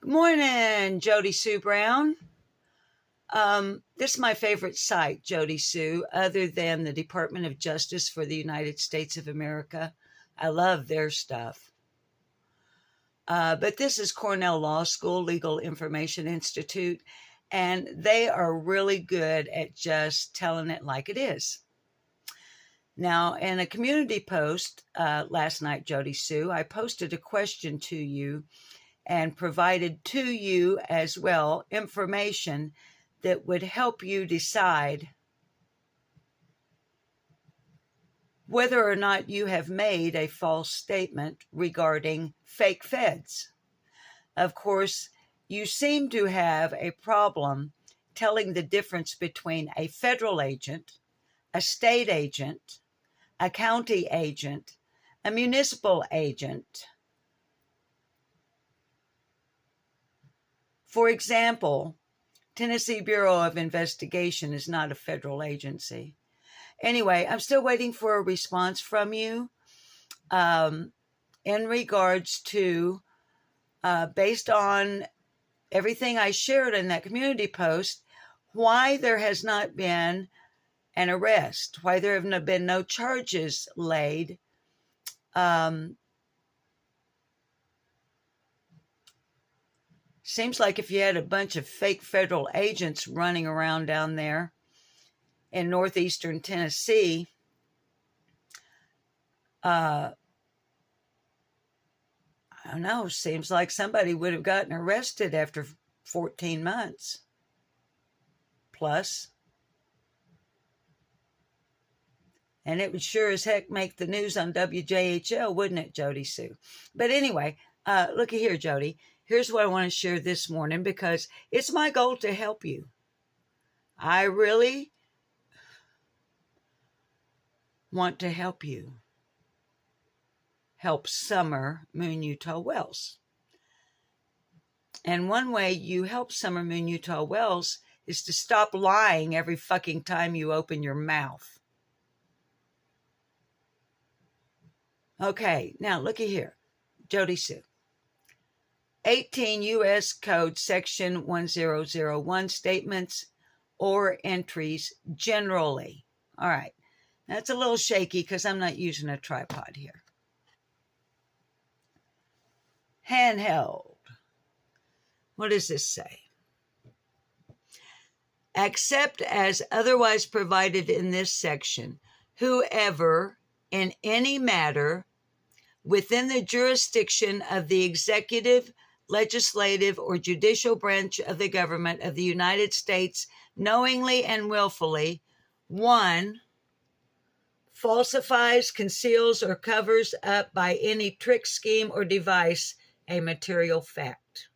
Good morning, Jody Sue Brown. This is my favorite site, Jody Sue, other than the Department of Justice for the United States of America. I love their stuff. But this is Cornell Law School Legal Information Institute, and they are really good at just telling it like it is. Now, in a community post last night, Jody Sue, I posted a question to you and provided to you as well information that would help you decide whether or not you have made a false statement regarding fake feds. Of course, you seem to have a problem telling the difference between a federal agent, a state agent, a county agent, a municipal agent. For example, Tennessee Bureau of Investigation is not a federal agency. Anyway, I'm still waiting for a response from you in regards to, based on everything I shared in that community post, why there has not been an arrest, why there have been no charges laid. Seems like if you had a bunch of fake federal agents running around down there in northeastern Tennessee, I don't know, seems like somebody would have gotten arrested after 14 months plus. And it would sure as heck make the news on WJHL, wouldn't it, Jody Sue? But anyway, looky here, Jody. Here's what I want to share this morning because it's my goal to help you. I really want to help you. Help Summer Moon Utah Wells. And one way you help Summer Moon Utah Wells is to stop lying every fucking time you open your mouth. Okay, now looky here, Jody Sue. 18 U.S. Code Section 1001 statements or entries generally. All right, that's a little shaky because I'm not using a tripod here. Handheld. What does this say? Except as otherwise provided in this section, whoever in any matter within the jurisdiction of the executive, legislative, or judicial branch of the government of the United States knowingly and willfully, 1, falsifies, conceals, or covers up by any trick, scheme, or device a material fact.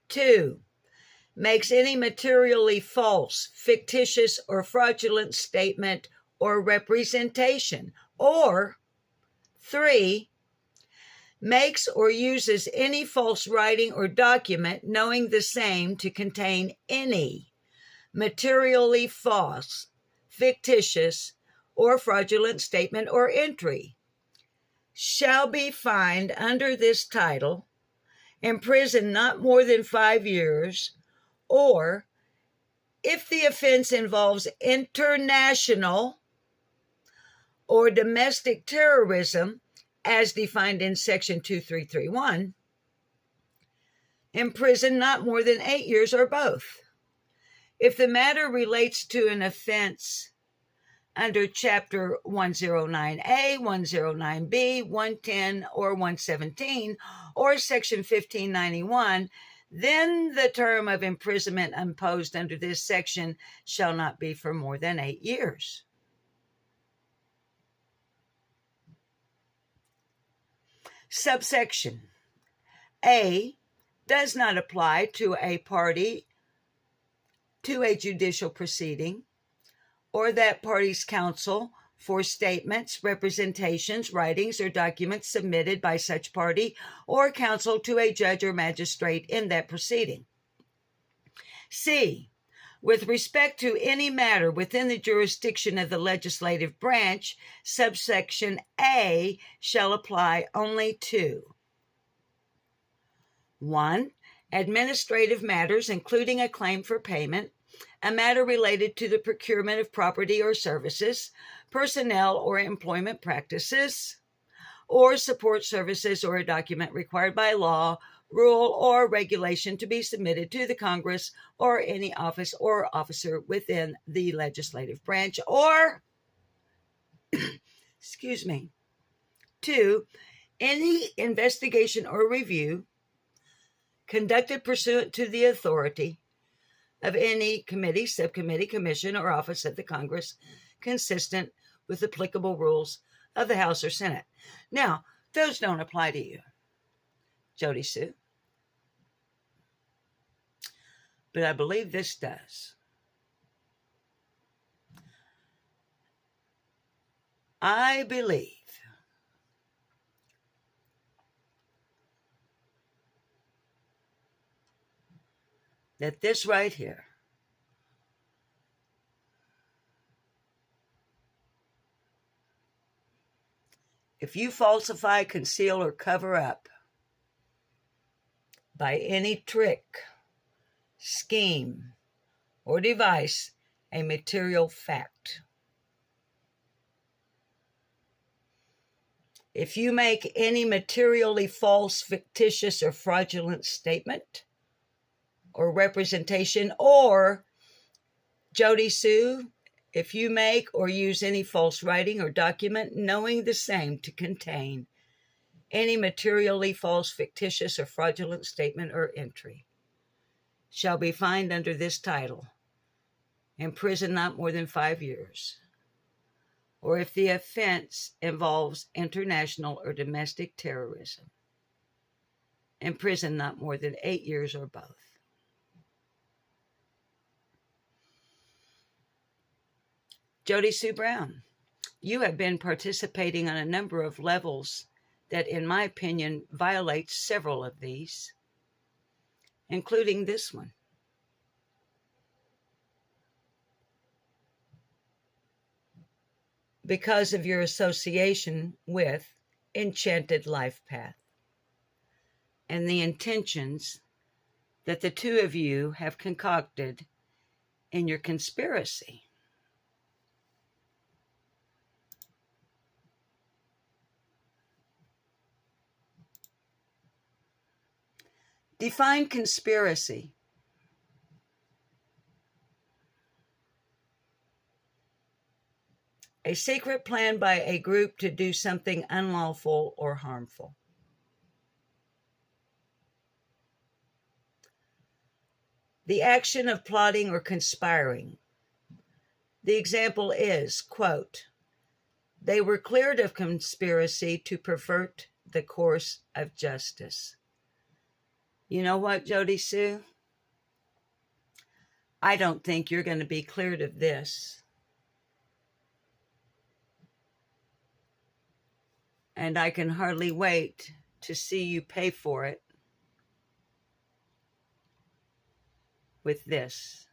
2, makes any materially false, fictitious, or fraudulent statement or representation. Or 3, makes or uses any false writing or document knowing the same to contain any materially false, fictitious, or fraudulent statement or entry, shall be fined under this title, imprisoned not more than 5 years, or if the offense involves international or domestic terrorism, as defined in Section 2331, imprisoned not more than 8 years or both. If the matter relates to an offense under Chapter 109A, 109B, 110, or 117, or Section 1591, then the term of imprisonment imposed under this section shall not be for more than 8 years. Subsection A does not apply to a party to a judicial proceeding or that party's counsel for statements, representations, writings, or documents submitted by such party or counsel to a judge or magistrate in that proceeding. C, with respect to any matter within the jurisdiction of the legislative branch, subsection A shall apply only to 1. Administrative matters, including a claim for payment, a matter related to the procurement of property or services, personnel or employment practices, or support services, or a document required by law, rule, or regulation to be submitted to the Congress or any office or officer within the legislative branch, or, excuse me, 2, any investigation or review conducted pursuant to the authority of any committee, subcommittee, commission, or office of the Congress, consistent with applicable rules of the House or Senate. Now, those don't apply to you, Jody Sue. But I believe this does. I believe that this right here if you falsify, conceal, or cover up by any trick, scheme, or device a material fact, if you make any materially false, fictitious, or fraudulent statement or representation, or, Jody Sue, if you make or use any false writing or document knowing the same to contain any materially false, fictitious, or fraudulent statement or entry, shall be fined under this title, imprisoned not more than 5 years, or if the offense involves international or domestic terrorism, imprisoned not more than 8 years or both. Jody Sue Brown, you have been participating on a number of levels that, in my opinion, violates several of these, including this one. Because of your association with Enchanted Life Path and the intentions that the two of you have concocted in your conspiracy. Define conspiracy. A secret plan by a group to do something unlawful or harmful. The action of plotting or conspiring. The example is, quote, they were cleared of conspiracy to pervert the course of justice. You know what, Jody Sue? I don't think you're going to be cleared of this. And I can hardly wait to see you pay for it with this.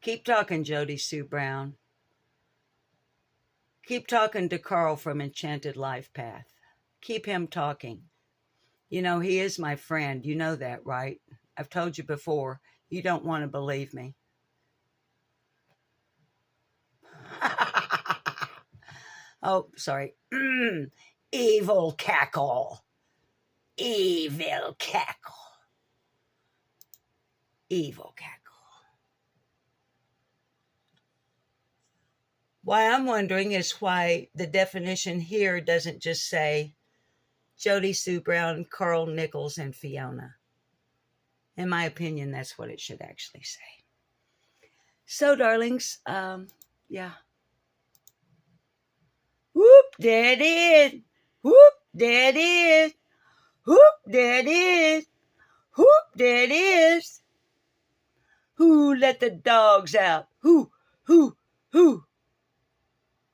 Keep talking, Jody Sue Brown. Keep talking to Carl from Enchanted Life Path. Keep him talking. You know, he is my friend. You know that, right? I've told you before. You don't want to believe me. Oh, sorry. Evil cackle. Evil cackle. Evil cackle. Why I'm wondering is why the definition here doesn't just say Jody Sue Brown, Carl Nichols, and Fiona. In my opinion, that's what it should actually say. So, darlings, yeah. Whoop, there it is. Whoop, there it is. Whoop, there it is. Whoop, there it is. Who let the dogs out? Who? Who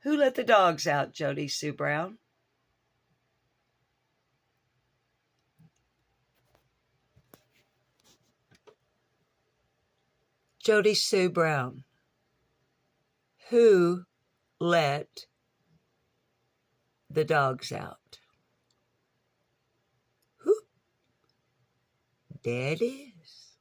let the dogs out, Jody Sue Brown? Jody Sue Brown. Who let the dog's out. Whoop. There it is.